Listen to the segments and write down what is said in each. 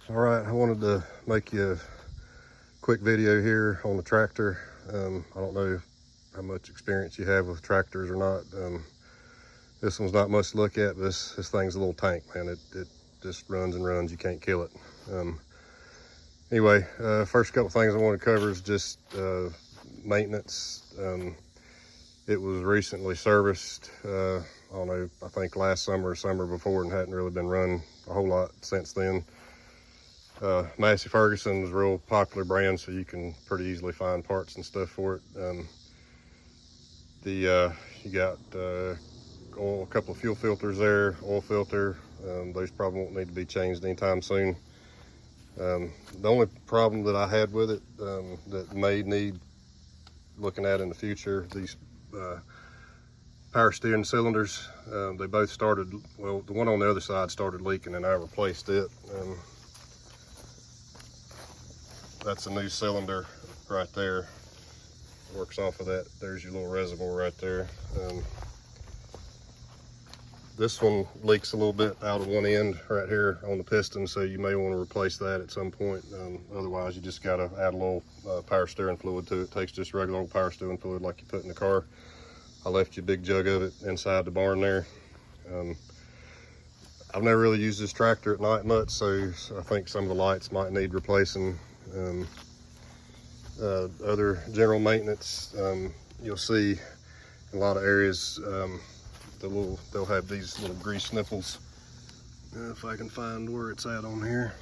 All right, I wanted to make you a quick video here on the tractor. I don't know how much experience you have with tractors or not. This one's not much to look at, but this thing's a little tank, man. It just runs and runs. You can't kill it. Anyway, first couple things I want to cover is just maintenance. It was recently serviced, I don't know, I think last summer or summer before, and hadn't really been run a whole lot since then. Massey Ferguson is a real popular brand, so you can pretty easily find parts and stuff for it. You got a couple of fuel filters there, oil filter. Those probably won't need to be changed anytime soon. The only problem that I had with it that may need looking at in the future, these power steering cylinders, they both started, well, the one on the other side started leaking and I replaced it. That's a new cylinder right there. Works off of that. There's your little reservoir right there. This one leaks a little bit out of one end right here on the piston, so you may want to replace that at some point. Otherwise, you just got to add a little power steering fluid to it. It takes just regular old power steering fluid like you put in the car. I left you a big jug of it inside the barn there. I've never really used this tractor at night much, so I think some of the lights might need replacing. Other general maintenance, you'll see in a lot of areas, they'll have these little grease nipples. If I can find where it's at on here.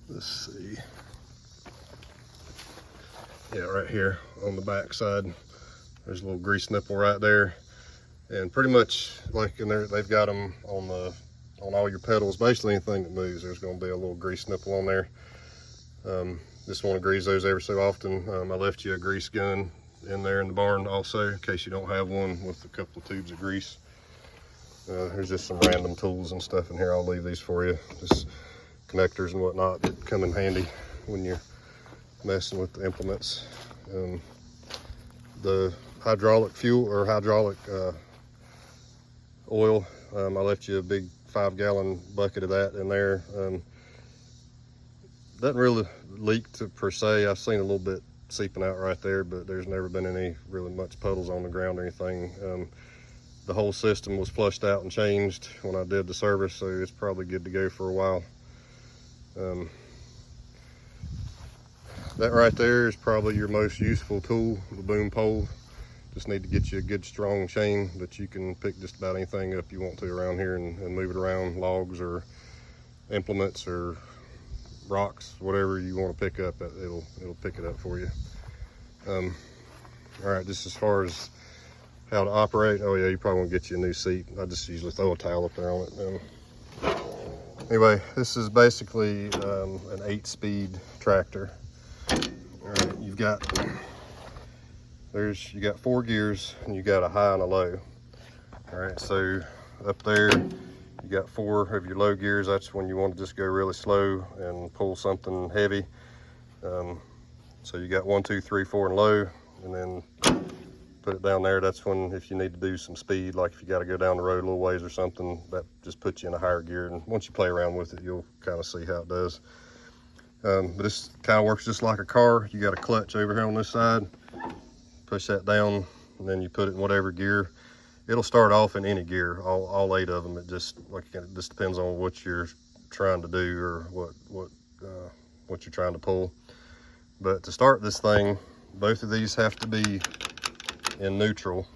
Let's see. Yeah, right here on the back side, there's a little grease nipple right there. And pretty much like in there, they've got them on all your pedals. Basically anything that moves, there's going to be a little grease nipple on there. Just want to grease those every so often. I left you a grease gun in there in the barn also, in case you don't have one, with a couple of tubes of grease. There's just some random tools and stuff in here. I'll leave these for you. Just connectors and whatnot that come in handy when you're messing with the implements. The hydraulic fuel or hydraulic oil, I left you a big 5-gallon bucket of that in there. Doesn't really leak per se. I've seen a little bit seeping out right there, but there's never been any really much puddles on the ground or anything. The whole system was flushed out and changed when I did the service, so it's probably good to go for a while. That right there is probably your most useful tool, the boom pole. Just need to get you a good strong chain that you can pick just about anything up you want to around here and move it around, logs or implements or rocks, whatever you want to pick up, it'll pick it up for you. All right, just as far as how to operate, oh yeah, you probably want to get you a new seat. I just usually throw a towel up there on it. Anyway, this is basically an 8-speed tractor. All right, you got 4 gears and you got a high and a low. All right, so up there you got 4 of your low gears. That's when you want to just go really slow and pull something heavy. So you got 1, 2, 3, 4 and low, and then put it down there. That's when, if you need to do some speed, like if you got to go down the road a little ways or something, that just puts you in a higher gear. And once you play around with it, you'll kind of see how it does. But this kind of works just like a car. You got a clutch over here on this side. Push that down, and then you put it in whatever gear. It'll start off in any gear, all 8 of them. It just depends on what you're trying to do or what you're trying to pull. But to start this thing, both of these have to be in neutral.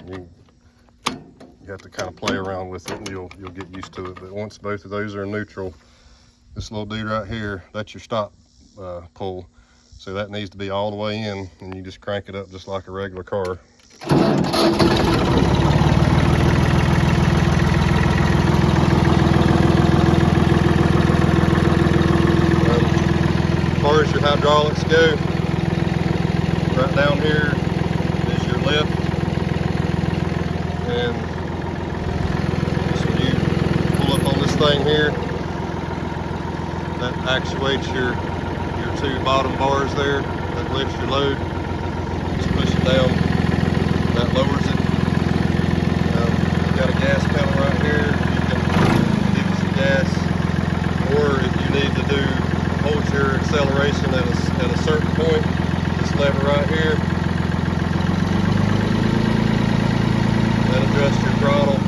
You have to kind of play around with it, and you'll get used to it. But once both of those are in neutral, this little dude right here, that's your stop pull. So that needs to be all the way in, and you just crank it up just like a regular car. As far as your hydraulics go, right down here is your lift. And just when you pull up on this thing here, that actuates your 2 bottom bars there. That lifts your load. Just push it down. That lowers it. Got a gas pedal right here. need to do, hold your acceleration at a certain point. This lever right here, that adjusts your throttle.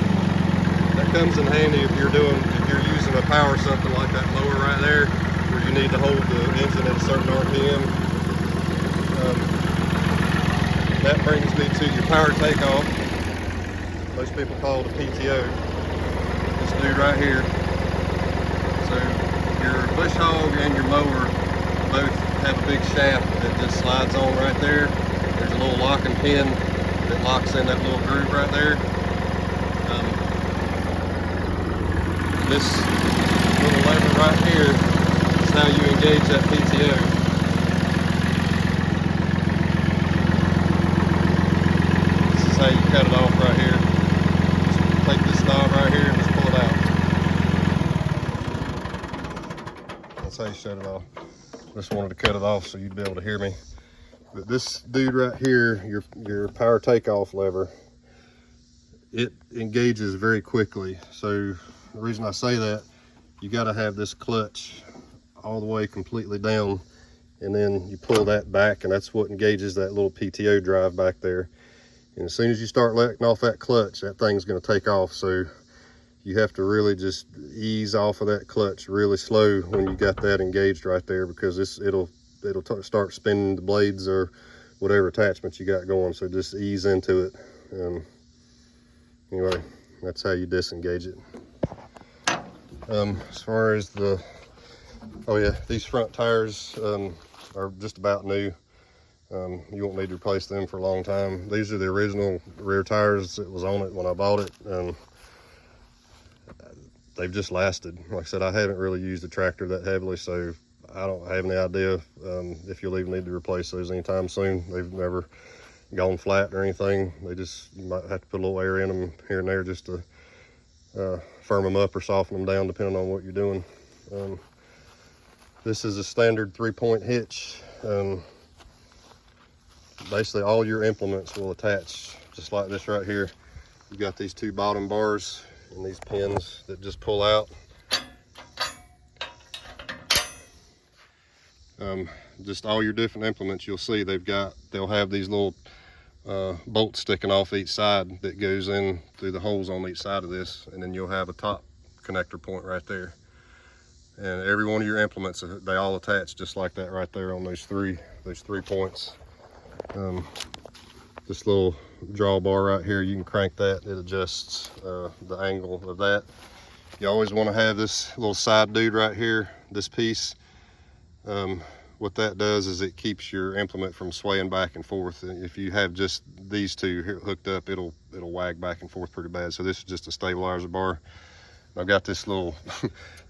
That comes in handy if you're using a power something like that mower right there, where you need to hold the engine at a certain RPM. That brings me to your power takeoff. Most people call it a PTO. This dude right here. So your bush hog and your mower both have a big shaft that just slides on right there. There's a little locking pin that locks in that little groove right there. This little lever right here is how you engage that PTO. This is how you cut it off right here. Just take this knob right here and just pull it out. That's how you shut it off. Just wanted to cut it off so you'd be able to hear me. But this dude right here, your power takeoff lever, it engages very quickly. So the reason I say that, you got to have this clutch all the way completely down, and then you pull that back, and that's what engages that little PTO drive back there. And as soon as you start letting off that clutch, that thing's going to take off. So you have to really just ease off of that clutch really slow when you got that engaged right there, because it'll start spinning the blades or whatever attachments you got going. So just ease into it. Anyway, that's how you disengage it. As far as these front tires are just about new. You won't need to replace them for a long time. These are the original rear tires that was on it when I bought it. They've just lasted. Like I said, I haven't really used the tractor that heavily, so I don't have any idea if you'll even need to replace those anytime soon. They've never gone flat or anything. You might have to put a little air in them here and there just to firm them up or soften them down, depending on what you're doing. This is a standard 3-point hitch. Basically all your implements will attach just like this right here. You got these two bottom bars and these pins that just pull out. Just all your different implements, you'll see they'll have these little bolts sticking off each side that goes in through the holes on each side of this, and then you'll have a top connector point right there. And every one of your implements, they all attach just like that right there on those three points. This little drawbar right here, you can crank that, it adjusts the angle of that. You always want to have this little side dude right here, this piece. What that does is it keeps your implement from swaying back and forth. If you have just these two hooked up, it'll wag back and forth pretty bad. So this is just a stabilizer bar. I've got this little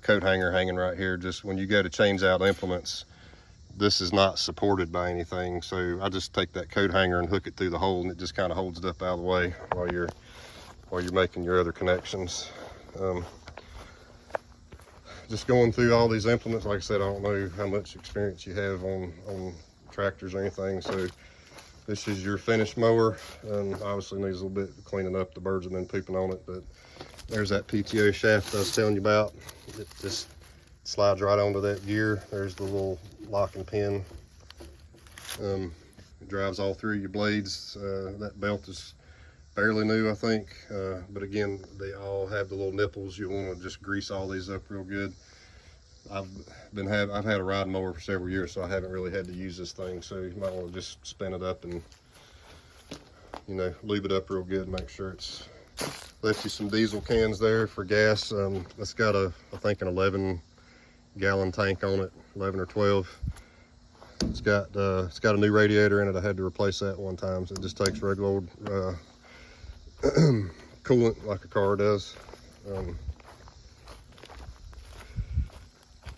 coat hanger hanging right here. Just when you go to change out implements, this is not supported by anything. So I just take that coat hanger and hook it through the hole, and it just kind of holds it up out of the way while you're making your other connections. Just going through all these implements, like I said, I don't know how much experience you have on tractors or anything. So this is your finished mower. Obviously needs a little bit of cleaning up. The birds have been pooping on it, but there's that PTO shaft I was telling you about. It just slides right onto that gear. There's the little locking pin. It drives all through your blades. That belt is fairly new, I think, but again, they all have the little nipples. You want to just grease all these up real good. I've had a riding mower for several years, so I haven't really had to use this thing. So you might want to just spin it up and, lube it up real good and make sure it's. Left you some diesel cans there for gas. It's got I think an 11-gallon tank on it, 11 or 12. It's got a new radiator in it. I had to replace that one time, so it just takes regular old coolant like a car does.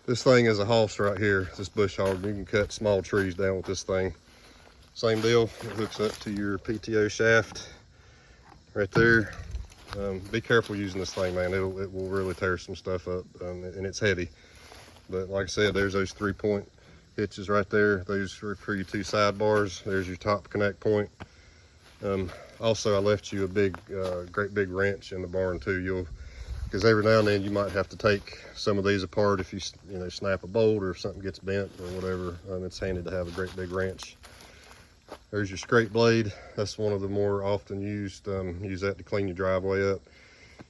This thing is a hoss right here, this bush hog. You can cut small trees down with this thing. Same deal, it hooks up to your PTO shaft right there. Be careful using this thing, man. It will really tear some stuff up, and it's heavy. But like I said, there's those 3-point hitches right there. Those are for your two sidebars. There's your top connect point. Also, I left you a great big wrench in the barn too. You'll because every now and then you might have to take some of these apart if you snap a bolt or if something gets bent or whatever. It's handy to have a great big wrench. There's your scrape blade. That's one of the more often used. Use that to clean your driveway up.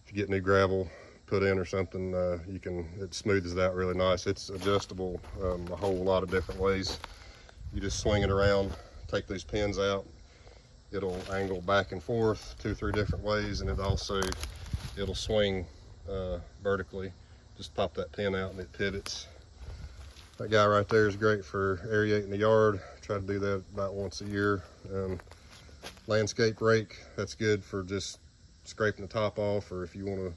If you get new gravel put in or something, it smooths it out really nice. It's adjustable a whole lot of different ways. You just swing it around, take these pins out. It'll angle back and forth 2 or 3 different ways, and it'll swing vertically. Just pop that pin out and it pivots. That guy right there is great for aerating the yard. Try to do that about once a year. Landscape rake, that's good for just scraping the top off, or if you want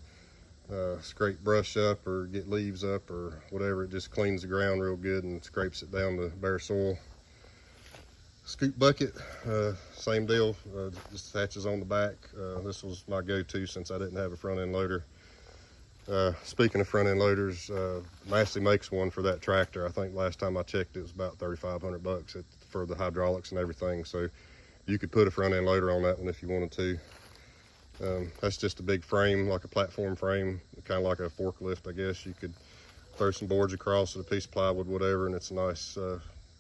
to scrape brush up or get leaves up or whatever. It just cleans the ground real good and scrapes it down to bare soil. Scoop bucket, same deal, just attaches on the back. This was my go-to since I didn't have a front end loader. Speaking of front end loaders, Massey makes one for that tractor. I think last time I checked it was about $3,500 for the hydraulics and everything. So you could put a front end loader on that one if you wanted to. That's just a big frame, like a platform frame, kind of like a forklift, I guess. You could throw some boards across it, a piece of plywood, whatever, and it's a nice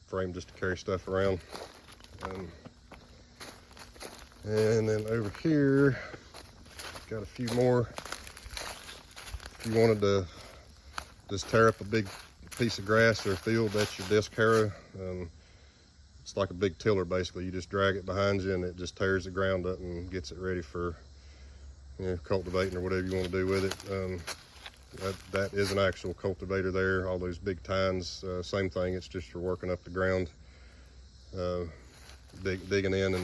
frame just to carry stuff around. And then over here, got a few more. If you wanted to just tear up a big piece of grass or field, that's your disc harrow. It's like a big tiller basically. You just drag it behind you and it just tears the ground up and gets it ready for cultivating or whatever you want to do with it. That is an actual cultivator there. All those big tines, same thing. It's just for working up the ground, digging in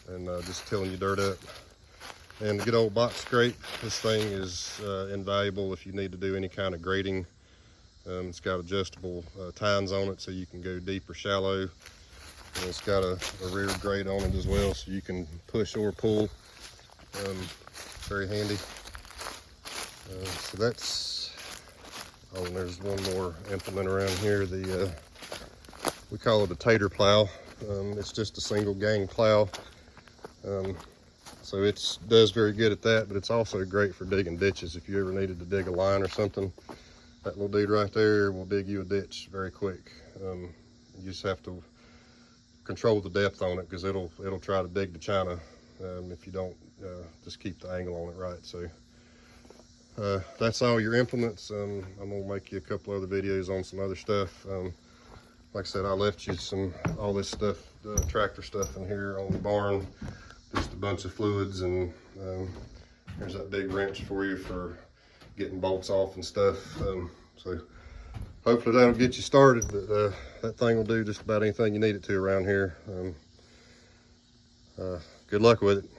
and just tilling your dirt up. And the good old box scrape, this thing is invaluable if you need to do any kind of grading. It's got adjustable tines on it so you can go deep or shallow. And it's got a rear grade on it as well, so you can push or pull. Very handy. So that's, oh, and there's one more implement around here. We call it a tater plow. It's just a single gang plow. So it does very good at that, but it's also great for digging ditches. If you ever needed to dig a line or something, that little dude right there will dig you a ditch very quick. You just have to control the depth on it because it'll try to dig to China if you don't just keep the angle on it right. So that's all your implements. I'm gonna make you a couple other videos on some other stuff. Like I said, I left you all this stuff, tractor stuff in here on the barn. Just a bunch of fluids, and there's that big wrench for you for getting bolts off and stuff. So hopefully that'll get you started, but that thing will do just about anything you need it to around here. Good luck with it.